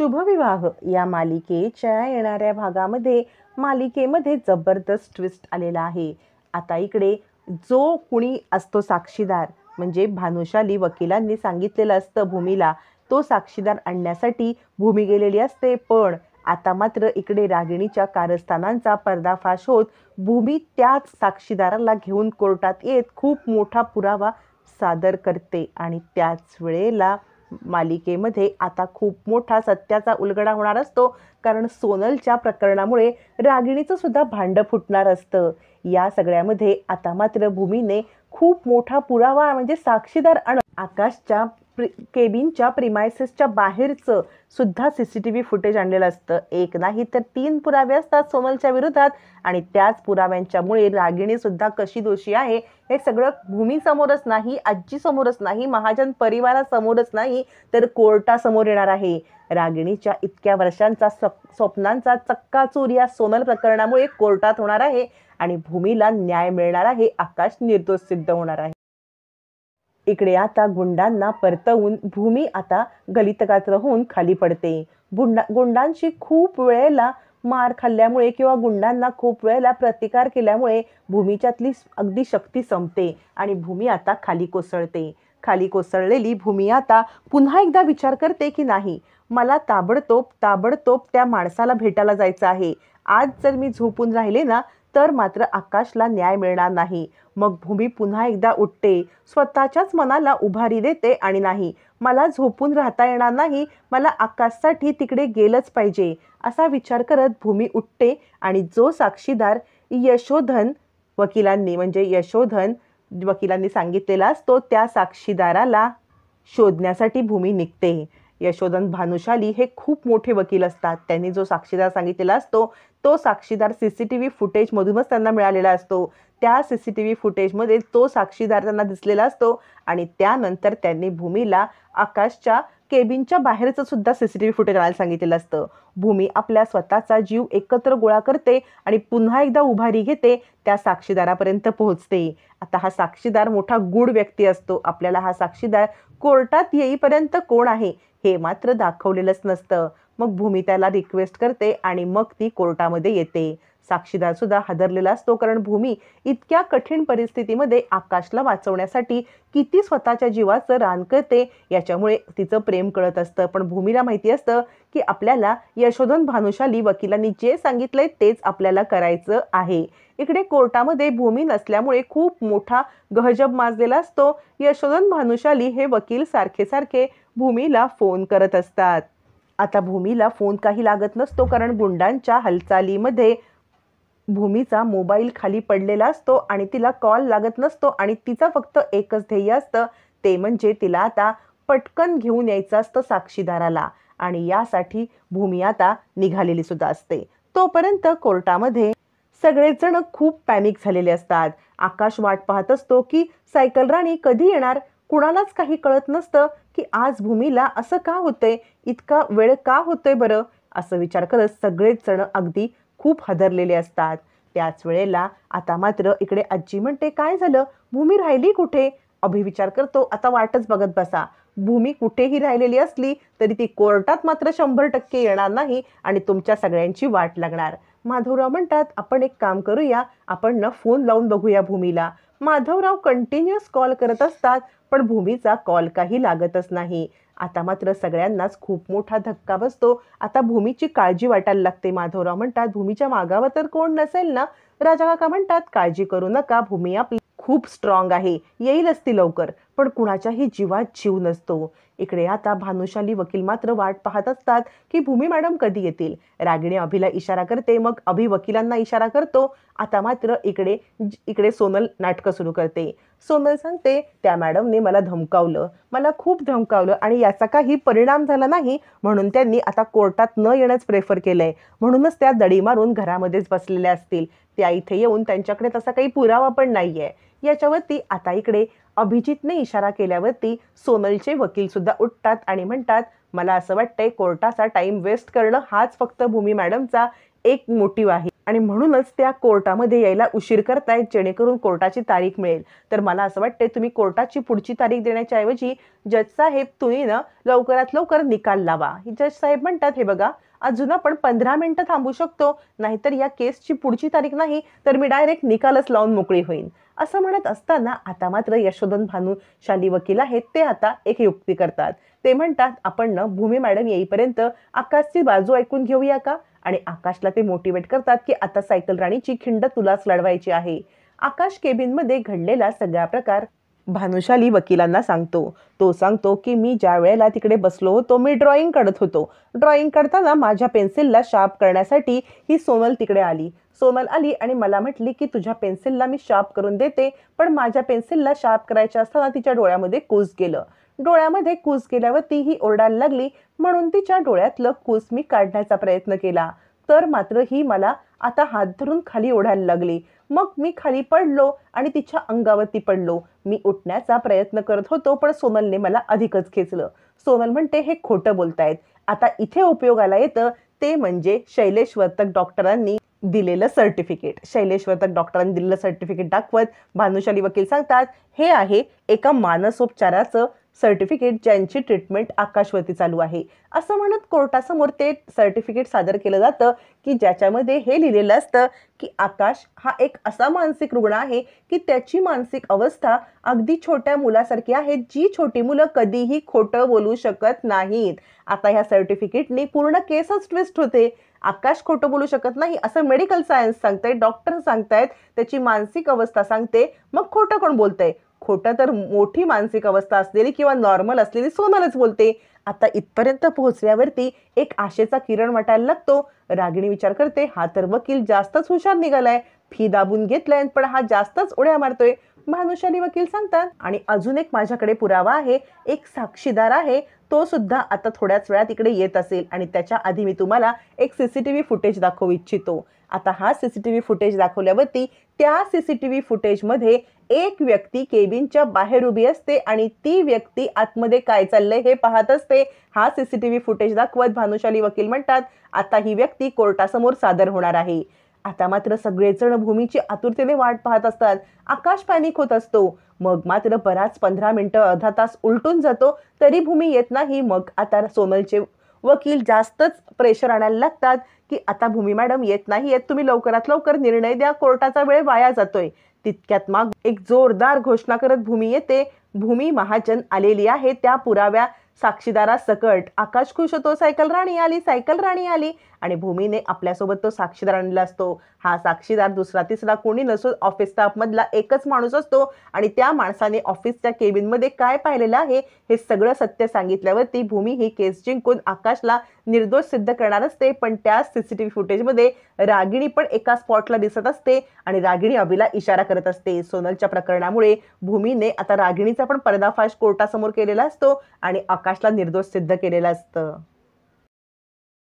शुभविवाह या मालिकेच्या येणाऱ्या भागामध्ये मालिकेमध्ये जबरदस्त ट्विस्ट आलेला आहे। आता इकडे जो कुणी असतो साक्षीदार म्हणजे भानुशाली वकिलांनी सांगितलेलं असतं भूमीला, तो साक्षीदार आणण्यासाठी भूमी गेलेली असते। पण आता मात्र इकडे रागिणीच्या कारस्थानांचा पर्दाफाश होत भूमी त्याच साक्षीदाराला घेऊन कोर्टात येत खूप मोठा पुरावा सादर करते आणि त्याच वेळेला मालिकेमध्ये आता खूप मोठा सत्याचा उलगडा होणार असतो, कारण सोनलच्या प्रकरणामुळे रागिणीचं सुद्धा भांडं फुटणार असतं। या सगळ्यामध्ये आता मात्र भूमीने खूप मोठा पुरावा म्हणजे साक्षीदार आकाशच्या केबिनच्या प्रिमायसेसच्या बाहेरचं सुद्धा CCTV फुटेज आणलेलं असतं। एक नाही तर 3 पुरावे असतात सोनलच्या विरोधात आणि त्याच पुराव्यांच्यामुळे रागिणी सुद्धा कशी दोषी आहे हे सगळं भूमी समोरच नाही, आजी समोरच नाही, महाजन परिवारासमोरच नाही तर कोर्टासमोर येणार आहे। रागिणीच्या इतक्या वर्षांचा स्वप्नांचा चक्काचूर या सोनल प्रकरणामुळे कोर्टात होणार आहे आणि भूमीला न्याय मिळणार आहे, आकाश निर्दोष सिद्ध होणार आहे। इकडे आता गुंडांना परतवून भूमी आता गलितगात्र होऊन खाली पडते। गुंडांची खूप वेळेला मार खाल्ल्यामुळे किंवा गुंडांना खूप वेळेला प्रतिकार केल्यामुळे भूमीच्यातली अगदी शक्ती संपते आणि भूमी आता खाली कोसळते। खाली कोसळलेली भूमी आता पुन्हा एकदा विचार करते की नाही, मला ताबडतोब त्या माणसाला भेटायला जायचं आहे। आज जर मी झोपून राहिले ना तर मात्र आकाशला न्याय मिळणार नाही। मग भूमी पुन्हा एकदा उठते, स्वतःच्याच मनाला उभारी देते आणि नाही, मला झोपून राहता येणार नाही, मला आकाशसाठी तिकडे गेलंच पाहिजे असा विचार करत भूमी उठते आणि जो साक्षीदार यशोधन वकिलांनी सांगितलेला असतो त्या साक्षीदाराला शोधण्यासाठी भूमी निघते। यशोधन भानुशाली हे खूप मोठे वकील असतात। त्यांनी जो साक्षीदार सांगितलेला असतो तो साक्षीदार CCTV फुटेजमधूनच त्यांना मिळालेला असतो। त्या CCTV फुटेजमध्ये तो साक्षीदार त्यांना दिसलेला असतो आणि त्यानंतर त्यांनी भूमीला आकाशच्या केबिनच्या बाहेरचं सुद्धा CCTV फुटेज आणायला सांगितलेलं असतं। भूमी आपल्या स्वतःचा जीव एकत्र गोळा करते आणि पुन्हा एकदा उभारी घेते, त्या साक्षीदारापर्यंत पोहोचते। आता हा साक्षीदार मोठा गूढ व्यक्ती असतो। आपल्याला हा साक्षीदार कोर्टात येईपर्यंत कोण आहे हे मात्र दाखवलेलंच नसतं। मग भूमी त्याला रिक्वेस्ट करते आणि मग ती कोर्टामध्ये येते। साक्षीदार सुद्धा हादरलेला असतो, कारण भूमी इतक्या कठीण परिस्थितीमध्ये आकाशला वाचवण्यासाठी किती स्वतःच्या जीवाचं रान करते याच्यामुळे तिचं प्रेम कळत असतं। पण भूमीला माहिती असतं की आपल्याला यशोधन भानुशाली वकिलांनी जे सांगितलंय तेच आपल्याला करायचं आहे। इकडे कोर्टामध्ये भूमी नसल्यामुळे खूप मोठा गहजब माजलेला असतो। यशोधन भानुशाली हे वकील सारखे भूमीला फोन करत असतात। आता भूमीला फोन काही लागत नसतो, कारण गुंडांच्या हालचालीमध्ये भूमीचा मोबाईल खाली पडलेला असतो आणि तिला कॉल लागत नसतो आणि तिचं फक्त एकच ध्येय असतं, ते म्हणजे तिला आता पटकन घेऊन यायचं असतं साक्षीदाराला आणि यासाठी भूमी आता निघालेली सुद्धा असते। तोपर्यंत कोर्टामध्ये सगळेजण खूप पॅनिक झालेले असतात। आकाश वाट पाहत असतो की सायकल राणी कधी येणार। कुणालाच काही कळत नसतं की आज भूमीला असं का होतंय, इतका वेळ का होतोय बरं, असं विचार करत सगळेच जण अगदी खूप हादरलेले असतात। त्याच वेळेला आता मात्र इकडे आजी म्हणते, काय झालं, भूमी राहिली कुठे? अभि विचार करतो, आता वाटच बघत बसा। भूमी कुठेही राहिलेली असली तरी ती कोर्टात मात्र 100% येणार नाही आणि तुमच्या सगळ्यांची वाट लागणार। माधवराव म्हणतात, आपण एक काम करूया, आपण फोन लावून बघूया भूमीला। माधवराव कंटिन्युअस कॉल करत असतात पण भूमीचा कॉल काही लागतच नाही। आता मात्र सगळ्यांनाच खूप मोठा धक्का बसतो। आता भूमीची काळजी वाटायला लागते। माधवराव म्हणतात, भूमीच्या मागावर तर कोण नसेल ना? राजा काका म्हणतात, काळजी करू नका, भूमी आपली खूप स्ट्रॉंग आहे, येईलच ती लवकर। पण कुणाच्याही जीवात जीव नसतो। इकडे आता भानुशाली वकील मात्र वाट पाहत असतात की भूमी मॅडम कधी येतील। रागिणी अभिला इशारा करते, मग अभि वकिलांना इशारा करतो। आता मात्र इकडे सोनल नाटकं सुरू करते। सोनल सांगते, त्या मॅडमने मला धमकावलं, मला खूप धमकावलं आणि याचा काही परिणाम झाला नाही, म्हणून त्यांनी आता कोर्टात न येणंच प्रेफर केलंय। म्हणूनच त्या दडी मारून घरामध्येच बसलेल्या असतील। त्या इथे येऊन त्यांच्याकडे तसा काही पुरावा पण नाहीये। याच्यावरती आता इकडे अभिजितने इशारा केल्यावरती सोनलचे वकील सुद्धा उठतात आणि म्हणतात, मला असं वाटतंय कोर्टाचा टाइम वेस्ट करणं हाच फक्त भूमी मॅडमचा एक मोटिव्ह आहे आणि म्हणूनच त्या कोर्टामध्ये यायला उशीर करतायत जेणेकरून कोर्टाची तारीख मिळेल. तर मला असं वाटतंय तुम्ही कोर्टाची पुढची तारीख देण्याच्या ऐवजी जज साहेब तुम्ही ना लवकरात लवकर निकाल लावा. जज साहेब म्हणतात हे बघा अजून आपण 15 मिनिटं थांबू शकतो, नाहीतर या केसची पुढची तारीख नाही तर मी डायरेक्ट निकालच लावून मोकळी होईन. असं म्हणत असताना आता मात्र यशोधन भानुशाली वकील आहेत ते आता एक युक्ती करतात. ते म्हणतात आपण ना भूमी मॅडम येईपर्यंत आकाशची बाजू ऐकून घेऊया का? आणि आकाशला ते मोटिवेट करतात की आता सायकल राणीची खिंड तुलाच लढवायची आहे. आकाश केबिनमध्ये घडलेला सगळा प्रकार भानुशाली वकिलांना सांगतो. तो सांगतो की मी ज्या वेळेला तिकडे बसलो होतो मी ड्रॉइंग काढत होतो. ड्रॉइंग काढताना माझ्या पेन्सिलला शार्प करण्यासाठी ही सोनल तिकडे आली. सोनल आली आणि मला म्हटली की तुझ्या पेन्सिलला मी शार्प करून देते, पण माझ्या पेन्सिलला शार्प करायच्या असताना तिच्या डोळ्यामध्ये कूस गेलं. डोळ्यामध्ये कूस गेल्यावर ती ही ओरडायला लागली, म्हणून तिच्या डोळ्यातलं कूस मी काढण्याचा प्रयत्न केला. तर मात्र ही मला आता हात धरून खाली ओढायला लागली. मग मी खाली पडलो आणि तिच्या अंगावरती पडलो. मी उठण्याचा प्रयत्न करत होतो पण सोनलने मला अधिकच खेचलं. सोनल म्हणते हे खोटं बोलतायत. आता इथे उपयोगाला येतं ते म्हणजे शैलेश वर्तक डॉक्टरांनी दिलेलं सर्टिफिकेट. शैलेश वर्तक डॉक्टरांनी दिलेलं सर्टिफिकेट दाखवत भानुशाली वकील सांगतात हे आहे एका मानसोपचाराचं सर्टिफिकेट ज्यांची ट्रीटमेंट आकाशवरती चालू आहे. असं म्हणत कोर्टासमोर ते सर्टिफिकेट सादर केलं जातं की ज्याच्यामध्ये हे लिहिलेलं असतं की आकाश हा एक असा मानसिक रुग्ण आहे की त्याची मानसिक अवस्था अगदी छोट्या मुलासारखी आहे, जी छोटी मुलं कधीही खोटं बोलू शकत नाहीत. आता ह्या सर्टिफिकेटने पूर्ण केसच ट्विस्ट होते. आकाश खोटं बोलू शकत नाही असं मेडिकल सायन्स सांगतंय, डॉक्टर सांगतायत, त्याची मानसिक अवस्था सांगते, मग खोटं कोण बोलतंय? खोटं तर मोठी मानसिक अवस्था असलेली किंवा नॉर्मल असलेली सोनलच बोलते. आता इथपर्यंत पोहोचल्यावरती एक आशेचा किरण वाटायला लागतो. रागिणी विचार करते हा तर वकील जास्तच हुशार निघालाय, फी दाबून घेतलाय पण हा जास्तच उड्या मारतोय. भानुशाली वकील सांगतात आणि अजून एक माझ्याकडे पुरावा आहे, एक साक्षीदार आहे, तो सुद्धा आता थोड्याच वेळात इकडे येत असेल आणि त्याच्या आधी मी तुम्हाला एक सीसीटीव्ही फुटेज दाखवू इच्छितो. आता हा सीसीटीव्ही फुटेज दाखवल्यावरती त्या सीसीटीव्ही फुटेजमध्ये एक व्यक्ती केबिनच्या बाहेर उभी असते आणि ती व्यक्ती आतमध्ये काय चाललंय हे पाहत असते. हा सीसीटीव्ही फुटेज दाखवत भानुशाली वकील म्हणतात आता ही व्यक्ती कोर्टासमोर सादर होणार आहे. आता मात्र सगळेजण भूमीची आतुरतेने वाट पाहत असतात. आकाश पॅनिक होत असतो. मग मात्र बराच 15 मिनिटं अर्धा तास उलटून जातो तरी भूमी येत नाही. मग आता सोनलचे वकील जास्तच प्रेशर आणायला लागतात की आता भूमी मॅडम येत नाहीयेत, तुम्ही लवकरात लवकर निर्णय द्या, कोर्टाचा वेळ वाया जातोय. तितक्यात मग एक जोरदार घोषणा करत भूमी येते. भूमी महाजन आलेली आहे त्या पुराव्या साक्षीदारासकट. आकाश खुश होतो, सायकल राणी आली, सायकल राणी आली आणि भूमीने आपल्यासोबत तो साक्षीदार आणला असतो. हा साक्षीदार दुसरा तिसरा कोणी नसून ऑफिस स्टाफ मधला एकच माणूस असतो आणि त्या माणसाने ऑफिसच्या केबिनमध्ये काय पाहिलेलं आहे हे सगळं सत्य सांगितल्यावरती भूमी ही केस जिंकून आकाशला निर्दोष सिद्ध करणार असते. पण त्या सीसीटीव्ही फुटेजमध्ये रागिणी पण एका स्पॉटला दिसत असते आणि रागिणी अभिला इशारा करत असते. सोनलच्या प्रकरणामुळे भूमीने आता रागिणीचा पण पर्दाफाश कोर्टासमोर केलेला असतो आणि आकाशला निर्दोष सिद्ध केलेलं असतं.